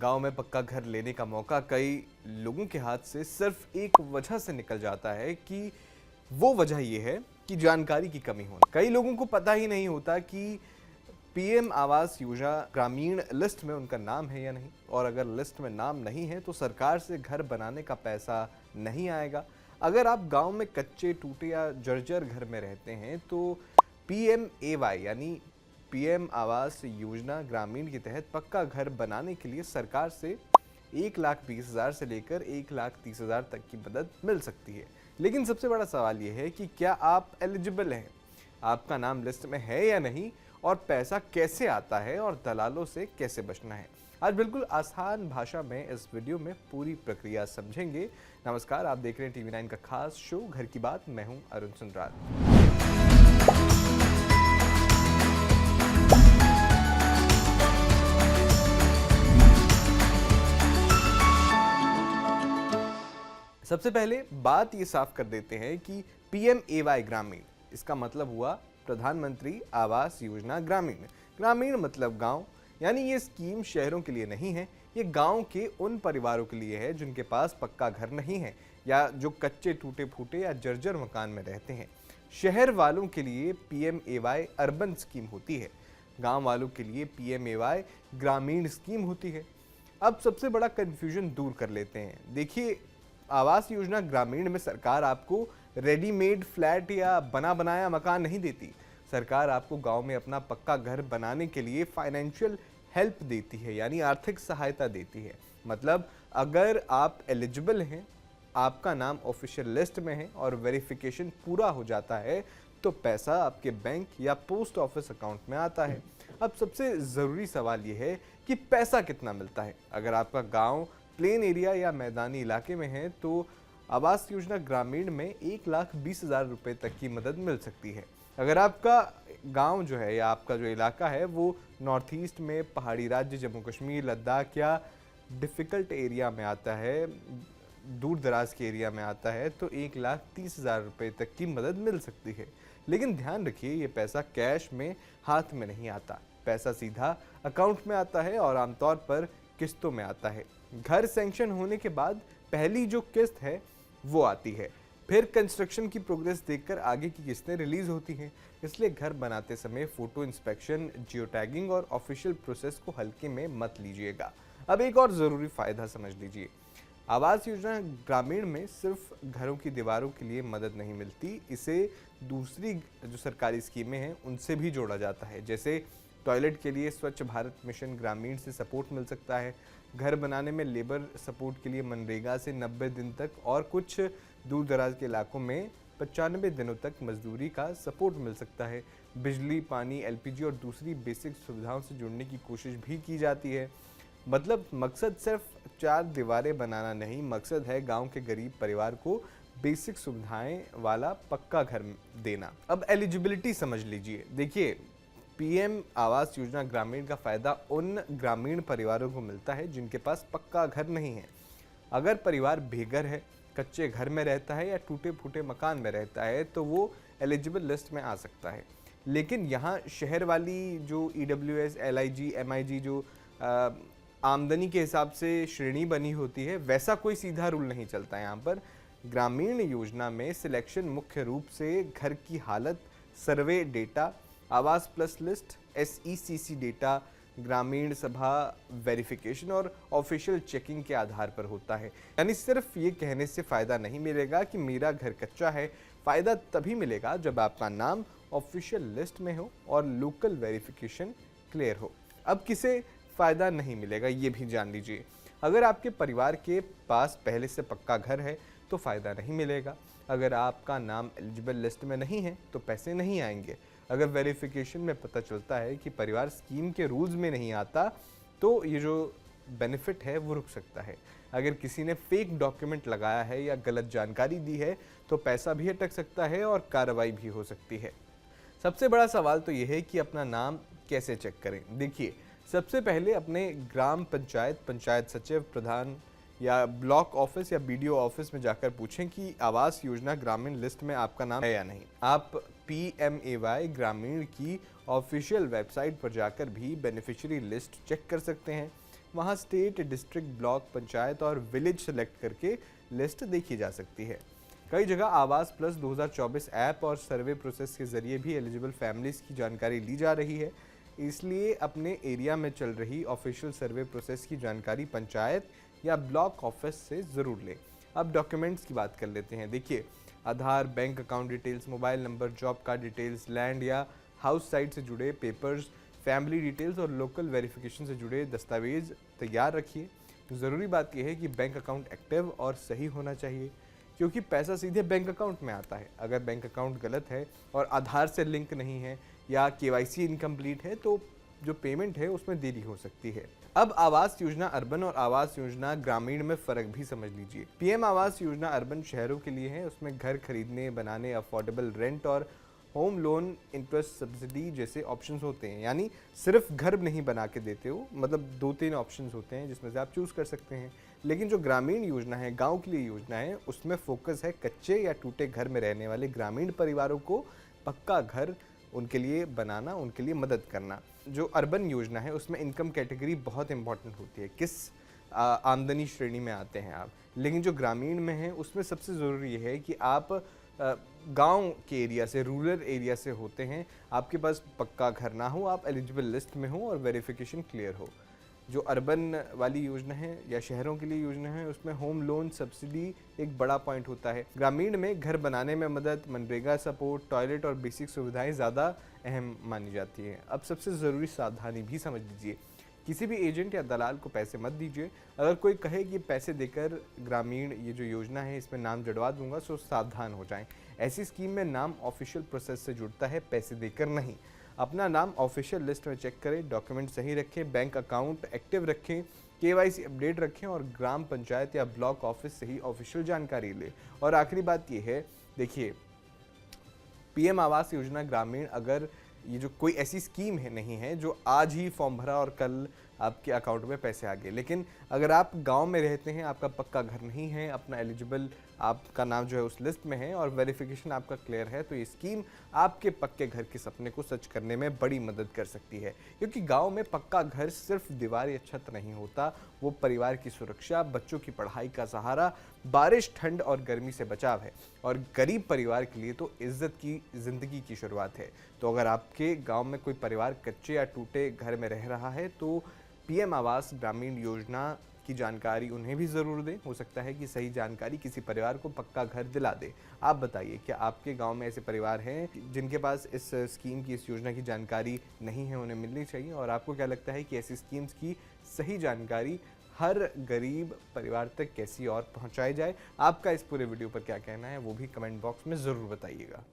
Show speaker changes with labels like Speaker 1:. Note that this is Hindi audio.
Speaker 1: गांव में पक्का घर लेने का मौका कई लोगों के हाथ से सिर्फ एक वजह से निकल जाता है कि वो वजह ये है कि जानकारी की कमी होना। कई लोगों को पता ही नहीं होता कि पीएम आवास योजना ग्रामीण लिस्ट में उनका नाम है या नहीं, और अगर लिस्ट में नाम नहीं है तो सरकार से घर बनाने का पैसा नहीं आएगा। अगर आप गांव में कच्चे, टूटे या जर्जर घर में रहते हैं तो PMAY यानी पीएम आवास योजना ग्रामीण के तहत पक्का घर बनाने के लिए सरकार से 1,20,000 से लेकर 1,30,000 तक की मदद मिल सकती है। लेकिन सबसे बड़ा सवाल यह है कि क्या आप एलिजिबल हैं, आपका नाम लिस्ट में है या नहीं, और पैसा कैसे आता है और दलालों से कैसे बचना है। आज बिल्कुल आसान भाषा में इस वीडियो में पूरी प्रक्रिया समझेंगे। नमस्कार, आप देख रहे हैं TV9 का खास शो घर की बात। मैं हूं अरुण सुंदराल। सबसे पहले बात ये साफ कर देते हैं कि PMAY ग्रामीण, इसका मतलब हुआ प्रधानमंत्री आवास योजना ग्रामीण। ग्रामीण मतलब गांव, यानी ये स्कीम शहरों के लिए नहीं है, ये गांव के उन परिवारों के लिए है जिनके पास पक्का घर नहीं है या जो कच्चे, टूटे फूटे या जर्जर मकान में रहते हैं। शहर वालों के लिए PMAY अर्बन स्कीम होती है, गांव वालों के लिए PMAY ग्रामीण स्कीम होती है। अब सबसे बड़ा कन्फ्यूजन दूर कर लेते हैं। देखिए, आवास योजना ग्रामीण में सरकार आपको रेडीमेड फ्लैट या बना बनाया मकान नहीं देती। सरकार आपको गांव में अपना पक्का घर बनाने के लिए फाइनेंशियल हेल्प देती है, यानी आर्थिक सहायता देती है। मतलब अगर आप एलिजिबल हैं, आपका नाम ऑफिशियल लिस्ट में है और वेरिफिकेशन पूरा हो जाता है तो पैसा आपके बैंक या पोस्ट ऑफिस अकाउंट में आता है। अब सबसे ज़रूरी सवाल ये है कि पैसा कितना मिलता है। अगर आपका गाँव प्लेन एरिया या मैदानी इलाके में है तो आवास योजना ग्रामीण में 1,20,000 रुपये तक की मदद मिल सकती है। अगर आपका गांव जो है या आपका जो इलाका है वो नॉर्थ ईस्ट में, पहाड़ी राज्य जम्मू कश्मीर, लद्दाख या डिफ़िकल्ट एरिया में आता है, दूर दराज के एरिया में आता है, तो 1,30,000 रुपये तक की मदद मिल सकती है। लेकिन ध्यान रखिए, ये पैसा कैश में हाथ में नहीं आता, पैसा सीधा अकाउंट में आता है और आमतौर पर किस्तों में आता है। घर सैंक्शन होने के बाद पहली जो किस्त है वो आती है, फिर कंस्ट्रक्शन की प्रोग्रेस देखकर आगे की किस्तें रिलीज होती हैं। इसलिए घर बनाते समय फोटो इंस्पेक्शन, जियो टैगिंग और ऑफिशियल प्रोसेस को हल्के में मत लीजिएगा। अब एक और ज़रूरी फ़ायदा समझ लीजिए, आवास योजना ग्रामीण में सिर्फ घरों की दीवारों के लिए मदद नहीं मिलती, इसे दूसरी जो सरकारी स्कीमें हैं उनसे भी जोड़ा जाता है। जैसे टॉयलेट के लिए स्वच्छ भारत मिशन ग्रामीण से सपोर्ट मिल सकता है, घर बनाने में लेबर सपोर्ट के लिए मनरेगा से 90 दिन तक, और कुछ दूर दराज के इलाकों में 95 दिनों तक मजदूरी का सपोर्ट मिल सकता है। बिजली, पानी, LPG और दूसरी बेसिक सुविधाओं से जुड़ने की कोशिश भी की जाती है। मतलब मकसद सिर्फ 4 दीवारें बनाना नहीं, मकसद है गांव के गरीब परिवार को बेसिक सुविधाएं वाला पक्का घर देना। अब एलिजिबिलिटी समझ लीजिए। देखिए, पीएम आवास योजना ग्रामीण का फ़ायदा उन ग्रामीण परिवारों को मिलता है जिनके पास पक्का घर नहीं है। अगर परिवार बेघर है, कच्चे घर में रहता है या टूटे फूटे मकान में रहता है तो वो एलिजिबल लिस्ट में आ सकता है। लेकिन यहाँ शहर वाली जो EWS, LIG, MIG जो आमदनी के हिसाब से श्रेणी बनी होती है, वैसा कोई सीधा रूल नहीं चलता। यहाँ पर ग्रामीण योजना में सिलेक्शन मुख्य रूप से घर की हालत, सर्वे डेटा, आवास प्लस लिस्ट, SECC डेटा, ग्रामीण सभा वेरिफिकेशन और ऑफिशियल चेकिंग के आधार पर होता है। यानी सिर्फ ये कहने से फ़ायदा नहीं मिलेगा कि मेरा घर कच्चा है। फ़ायदा तभी मिलेगा जब आपका नाम ऑफिशियल लिस्ट में हो और लोकल वेरिफिकेशन क्लियर हो। अब किसे फ़ायदा नहीं मिलेगा ये भी जान लीजिए। अगर आपके परिवार के पास पहले से पक्का घर है तो फ़ायदा नहीं मिलेगा। अगर आपका नाम एलिजिबल लिस्ट में नहीं है तो पैसे नहीं आएंगे। अगर वेरिफिकेशन में पता चलता है कि परिवार स्कीम के रूल्स में नहीं आता तो ये जो बेनिफिट है वो रुक सकता है। अगर किसी ने फेक डॉक्यूमेंट लगाया है या गलत जानकारी दी है तो पैसा भी अटक सकता है और कार्रवाई भी हो सकती है। सबसे बड़ा सवाल तो ये है कि अपना नाम कैसे चेक करें। देखिए, सबसे पहले अपने ग्राम पंचायत, पंचायत सचिव, प्रधान या ब्लॉक ऑफिस या BDO ऑफिस में जाकर पूछें कि आवास योजना ग्रामीण लिस्ट में आपका नाम है या नहीं। आप PMAY ग्रामीण की ऑफिशियल वेबसाइट पर जाकर भी बेनिफिशियरी लिस्ट चेक कर सकते हैं। वहाँ स्टेट, डिस्ट्रिक्ट, ब्लॉक, पंचायत और विलेज सेलेक्ट करके लिस्ट देखी जा सकती है। कई जगह आवास प्लस 2024 ऐप और सर्वे प्रोसेस के जरिए भी एलिजिबल फैमिलीज की जानकारी ली जा रही है। इसलिए अपने एरिया में चल रही ऑफिशियल सर्वे प्रोसेस की जानकारी पंचायत या ब्लॉक ऑफिस से ज़रूर लें। अब डॉक्यूमेंट्स की बात कर लेते हैं। देखिए, Aadhaar, bank account details, mobile number, job card details, land या हाउस साइट से जुड़े पेपर्स, फैमिली डिटेल्स और लोकल वेरिफिकेशन से जुड़े दस्तावेज तैयार रखिए। ज़रूरी बात यह है कि बैंक अकाउंट एक्टिव और सही होना चाहिए, क्योंकि पैसा सीधे बैंक अकाउंट में आता है। अगर बैंक अकाउंट गलत है और आधार से लिंक नहीं है या केवाईसी इनकम्प्लीट है तो जो पेमेंट है उसमें देरी हो सकती है। अब आवास योजना अर्बन और आवास योजना ग्रामीण में फ़र्क भी समझ लीजिए। पीएम आवास योजना अर्बन शहरों के लिए है। उसमें घर खरीदने, बनाने, अफोर्डेबल रेंट और होम लोन इंटरेस्ट सब्सिडी जैसे ऑप्शंस होते हैं। यानी सिर्फ घर नहीं बना के देते हो, मतलब 2-3 ऑप्शंस होते हैं जिसमें से आप चूज़ कर सकते हैं। लेकिन जो ग्रामीण योजना है, गांव के लिए योजना है, उसमें फोकस है कच्चे या टूटे घर में रहने वाले ग्रामीण परिवारों को पक्का घर उनके लिए बनाना, उनके लिए मदद करना। जो अर्बन योजना है उसमें इनकम कैटेगरी बहुत इंपॉर्टेंट होती है, किस आमदनी श्रेणी में आते हैं आप। लेकिन जो ग्रामीण में है उसमें सबसे ज़रूरी ये है कि आप गांव के एरिया से, रूरल एरिया से होते हैं, आपके पास पक्का घर ना हो, आप एलिजिबल लिस्ट में हो और वेरिफिकेशन क्लियर हो। जो अर्बन वाली योजना है या शहरों के लिए योजना है उसमें होम लोन सब्सिडी एक बड़ा पॉइंट होता है। ग्रामीण में घर बनाने में मदद, मनरेगा सपोर्ट, टॉयलेट और बेसिक सुविधाएं ज़्यादा अहम मानी जाती हैं। अब सबसे ज़रूरी सावधानी भी समझ लीजिए, किसी भी एजेंट या दलाल को पैसे मत दीजिए। अगर कोई कहे कि पैसे देकर ग्रामीण ये जो योजना है इसमें नाम जड़वा दूंगा, तो सावधान हो जाएं। ऐसी स्कीम में नाम ऑफिशियल प्रोसेस से जुड़ता है, पैसे देकर नहीं। अपना नाम ऑफिशियल लिस्ट में चेक करें, डॉक्यूमेंट सही रखें, बैंक अकाउंट एक्टिव रखें, केवाईसी अपडेट रखें और ग्राम पंचायत या ब्लॉक ऑफिस से ही ऑफिशियल जानकारी लें। और आखिरी बात ये है, देखिए, पीएम आवास योजना ग्रामीण, अगर ये जो कोई ऐसी स्कीम है नहीं है जो आज ही फॉर्म भरा और कल आपके अकाउंट में पैसे आ गए। लेकिन अगर आप गांव में रहते हैं, आपका पक्का घर नहीं है, अपना एलिजिबल आपका नाम जो है उस लिस्ट में है और वेरिफिकेशन आपका क्लियर है, तो ये स्कीम आपके पक्के घर के सपने को सच करने में बड़ी मदद कर सकती है। क्योंकि गांव में पक्का घर सिर्फ दीवार या छत नहीं होता, वो परिवार की सुरक्षा, बच्चों की पढ़ाई का सहारा, बारिश, ठंड और गर्मी से बचाव है। और गरीब परिवार के लिए तो इज्जत की ज़िंदगी की शुरुआत है। तो अगर आपके गांव में कोई परिवार कच्चे या टूटे घर में रह रहा है तो पीएम आवास ग्रामीण योजना की जानकारी उन्हें भी ज़रूर दें। हो सकता है कि सही जानकारी किसी परिवार को पक्का घर दिला दे। आप बताइए, क्या आपके गांव में ऐसे परिवार हैं जिनके पास इस स्कीम की, इस योजना की जानकारी नहीं है, उन्हें मिलनी चाहिए? और आपको क्या लगता है कि ऐसी स्कीम्स की सही जानकारी हर गरीब परिवार तक कैसी और पहुंचाई जाए? आपका इस पूरे वीडियो पर क्या कहना है वो भी कमेंट बॉक्स में ज़रूर बताइएगा।